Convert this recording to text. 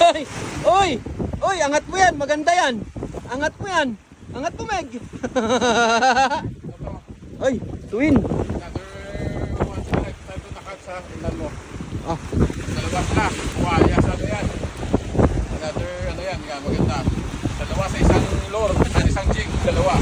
Oy! Oy, angat mo yan. Maganda yan. Angat mo yan. Angat mo, Meg. Oy, twin. Another one sa tayo nakat sa ilan mo. Ah, Dalawa na. Kuwaya sa ano yan. Another ano yan. Maganda. Dalawa sa isang lure. Sa isang jig. Dalawa.